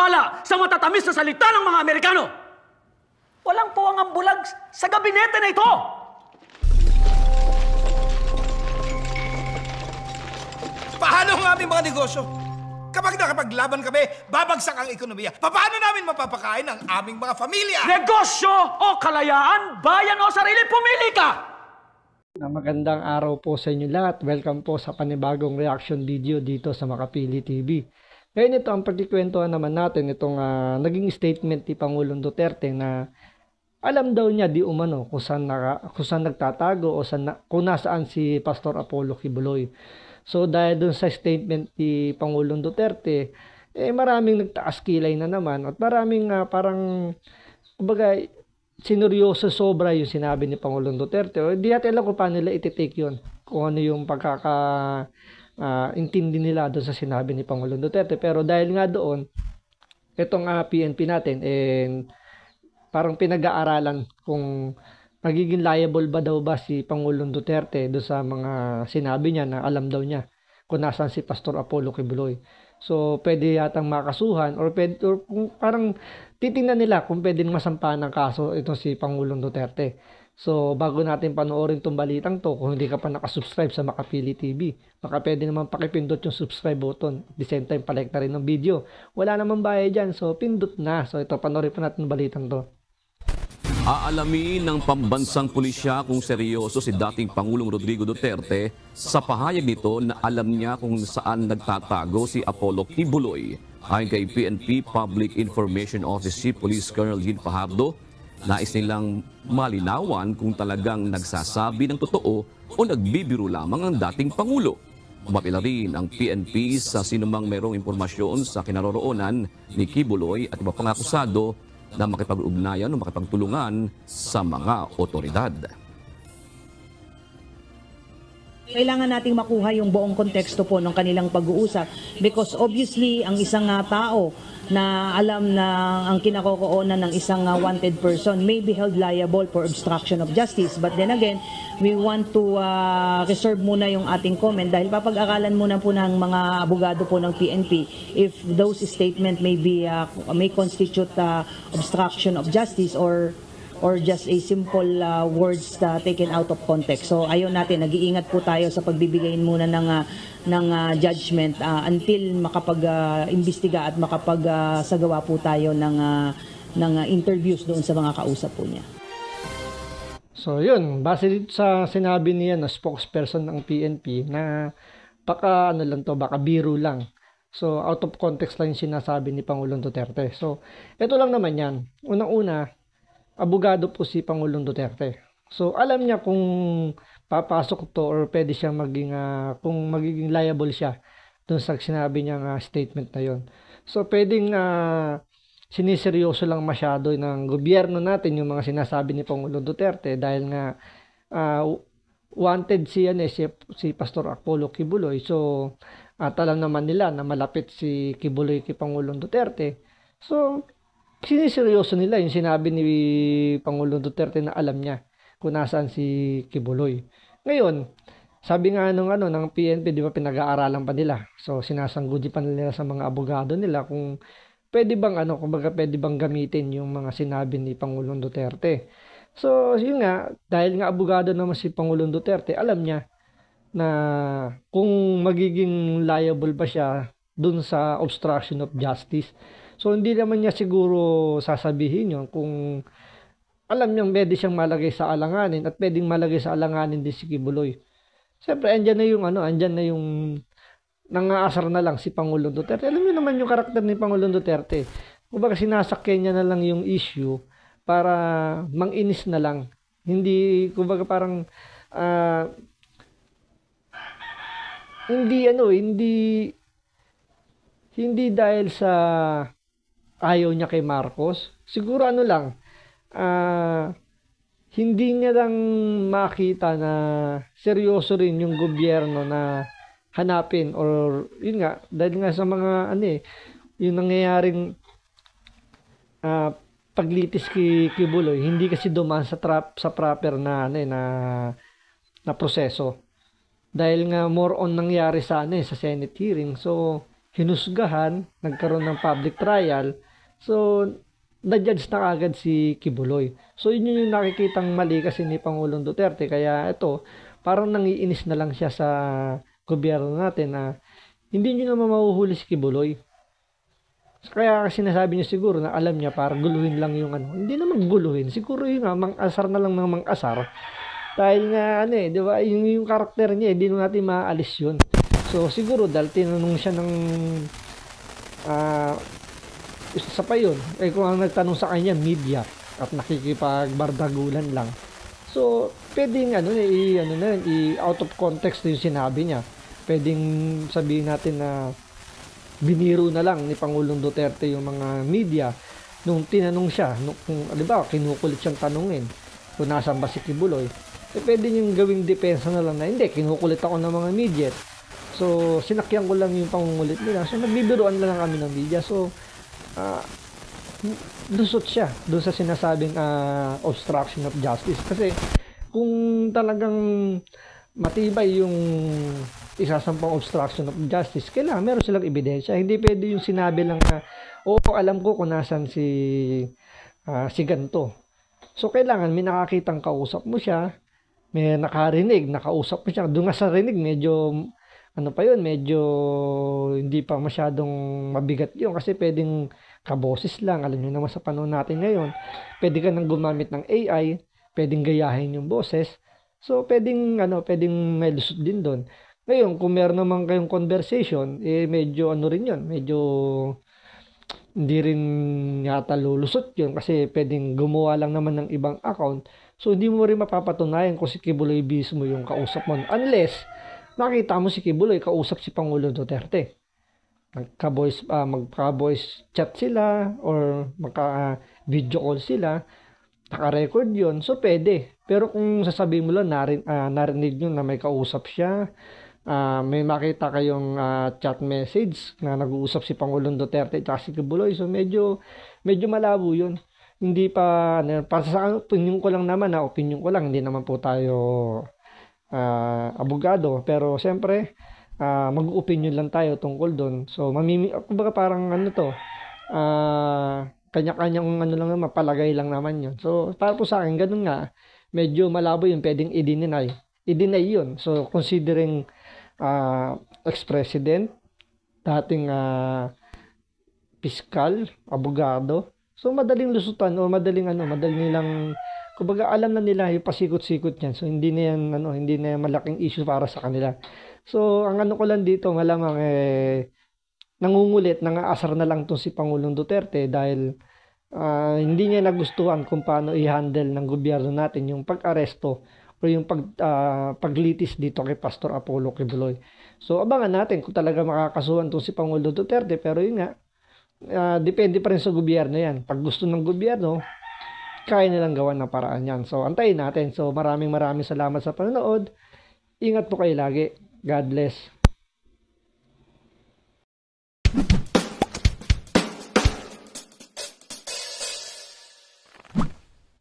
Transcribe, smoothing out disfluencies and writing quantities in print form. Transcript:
naniniwala sa matatamis na salita ng mga Amerikano. Walang puwang ang bulag sa gabinete na ito. Paano ang aming mga negosyo? Kapag nakapaglaban kami, babagsak ang ekonomiya. Paano namin mapapakain ang aming mga pamilya? Negosyo o kalayaan, bayan o sarili, pumili ka! Magandang araw po sa inyo lahat. Welcome po sa panibagong reaction video dito sa Makapili TV. Ngayon ito ang pagkikwentuhan naman natin itong naging statement ni Pangulong Duterte na alam daw niya di umano kung saan nagtatago o kung nasaan si Pastor Apollo Kibuloy. So dahil dun sa statement ni Pangulong Duterte, maraming nagtaas kilay na naman at maraming parang kumbaga sineryoso sobra yung sinabi ni Pangulong Duterte. O di natin alam kung paano nila iti-take yun, kung ano yung intindi nila doon sa sinabi ni Pangulong Duterte. Pero dahil nga doon, itong PNP natin, parang pinag-aaralan kung magiging liable ba daw ba si Pangulong Duterte do sa mga sinabi niya na alam daw niya kung nasaan si Pastor Apollo Kibuloy. So, pwede yatang makasuhan or parang titingnan nila kung pwedeng masampahan ng kaso itong si Pangulong Duterte. So, bago natin panoorin itong balitang to, kung hindi ka pa nakasubscribe sa Makapili TV, baka pwede naman pakipindot yung subscribe button. At the same time, palike na rin ng video. Wala namang bayad dyan, so pindot na. So, ito, panoorin pa natin yung balitang to. Aalamin ng pambansang pulisya kung seryoso si dating Pangulong Rodrigo Duterte sa pahayag nito na alam niya kung saan nagtatago si Apollo Kibuloy. Ayon kay PNP Public Information Office Chief Police Colonel Gin Fajardo, nais nilang malinawan kung talagang nagsasabi ng totoo o nagbibiro lamang ang dating Pangulo. Umapila rin ang PNP sa sinumang mayroong impormasyon sa kinaroroonan ni Kibuloy at iba pang akusado na makipag-ugnayan o makipagtulungan sa mga otoridad. Kailangan nating makuha yung buong konteksto po ng kanilang pag-uusap because obviously ang isang tao na alam na ang kinakokoonan ng isang wanted person may be held liable for obstruction of justice. But then again, we want to reserve muna yung ating comment dahil papag-aralan muna po ng mga abogado po ng PNP if those statement may constitute obstruction of justice or just a simple words taken out of context. So ayaw natin, nag-iingat po tayo sa pagbibigay muna ng judgment until makapag-imbestiga at makapag-sagawa po tayo ng interviews doon sa mga kausap po niya. So yun, base dito sa sinabi niya na spokesperson ng PNP na baka baka biro lang. So out of context lang yung sinasabi ni Pangulong Duterte. So ito lang naman yan. Unang-una, abogado po si Pangulong Duterte. So, alam niya kung papasok to or pwede siyang kung magiging liable siya dun sa sinabi niyang statement na yon. So, pwedeng siniseryoso lang masyado ng gobyerno natin yung mga sinasabi ni Pangulong Duterte dahil nga wanted si Pastor Apollo Kibuloy. So, alam naman nila na malapit si Kibuloy kay Pangulong Duterte. So, siniseryoso nila yung sinabi ni Pangulong Duterte na alam niya kung nasaan si Kibuloy. Ngayon, sabi nga ng PNP, di ba pinag-aaralan pa nila. So, sinasangguni pa nila sa mga abogado nila kung pwede bang pwede bang gamitin yung mga sinabi ni Pangulong Duterte. So, yun nga, dahil nga abogado naman si Pangulong Duterte, alam niya na kung magiging liable ba siya dun sa obstruction of justice. So, hindi naman niya siguro sasabihin yun kung alam niyang pwede siyang malagay sa alanganin at pwedeng malagay sa alanganin din si Kibuloy. Siyempre, andyan na yung nangaasar na lang si Pangulong Duterte. Alam niyo naman yung karakter ni Pangulong Duterte. Kumbaga sinasakyan niya na lang yung issue para manginis na lang. Hindi, kumbaga parang hindi dahil sa ayaw niya kay Marcos. Siguro hindi niya lang makita na seryoso rin yung gobyerno na hanapin or yun nga, dahil nga sa mga yung nangyayaring paglitis kay Kibuloy, hindi kasi dumaan sa proper na proseso. Dahil nga more on nangyari sa Senate hearing. So, hinusgahan, nagkaroon ng public trial. So, na-judge na agad si Kibuloy. So, yun yung nakikitang mali kasi ni Pangulong Duterte. Kaya ito, parang nangiinis na lang siya sa gobyerno natin na hindi nyo naman mahuhuli si Kibuloy. Kaya sinasabi niya siguro na alam niya para guluhin lang yung ano. Hindi naman guluhin. Siguro yung mang-asar na lang ng mang-asar. Dahil nga di ba, yung karakter niya, hindi natin maaalis yun. So siguro dahil tinanong siya ng isa pa yun. Kung ang nagtanong sa kanya, media at nakikipagbardagulan lang. So pwedeng out of context yung sinabi niya. Pwedeng sabihin natin na biniro na lang ni Pangulong Duterte yung mga media nung tinanong siya, di ba, kinukulit siyang tanungin kung nasan ba si Kibuloy. Pwede niyong gawing depensa na lang na hindi, kinukulit ako ng mga media. So, sinakyan ko lang yung pangungulit nila. So, nagbibiruan lang kami ng media. So, lusot siya doon sa sinasabing obstruction of justice. Kasi, kung talagang matibay yung isasampang obstruction of justice, kailangan meron silang ebidensya. Hindi pwede yung sinabi lang na, alam ko kung nasan si ganto. So, kailangan may nakakitang kausap mo siya, may nakarinig, nakausap mo siya. Doon nga sa rinig, medyo, medyo hindi pa masyadong mabigat yun kasi pwedeng kaboses lang. Alam nyo naman sa panahon natin ngayon, pwede ka nang gumamit ng AI, pwedeng gayahin yung boses. So, pwedeng may lusot din doon. Ngayon, kung meron naman kayong conversation, medyo rin yun, medyo hindi rin yata lulusot yun kasi pwedeng gumawa lang naman ng ibang account. So, hindi mo rin mapapatunayan kung si Kibuloy mismo yung kausap mo. Unless, nakita mo si Kibuloy kausap si Pangulong Duterte. Magka-voice chat sila or magka-video call sila. Naka-record yun. So, pwede. Pero kung sasabihin mo lang, narinig nyo na may kausap siya, may makita kayong chat message na nag-uusap si Pangulong Duterte at si Kibuloy. So, medyo malabo yun. Hindi pa, para sa opinion ko lang naman, hindi naman po tayo abogado. Pero, siyempre, mag-opinion lang tayo tungkol doon. So, kumbaga parang kanya-kanyang lang naman, palagay lang naman yun. So, para po sa akin, ganun nga, medyo malabo yun, pwedeng i-deny. I-deny yun. So, considering ex-president, dating piskal, abogado, so madaling lusutan o madaling nilang, kumbaga alam na nila yung pasikot-sikot niyan. So, hindi na yan malaking issue para sa kanila. So, ang ko lang dito, malamang nangungulit, nangaasar na lang to si Pangulong Duterte dahil hindi niya nagustuhan kung paano i-handle ng gobyerno natin yung pag-aresto o yung paglitis dito kay Pastor Apollo Kibuloy. So, abangan natin kung talaga makakasuhan to si Pangulong Duterte. Pero yun nga, depende pa rin sa gobyerno yan. Pag gusto ng gobyerno, kaya nilang gawan ng paraan yan. So, antayin natin. So, maraming salamat sa panonood. Ingat po kayo lagi. God bless.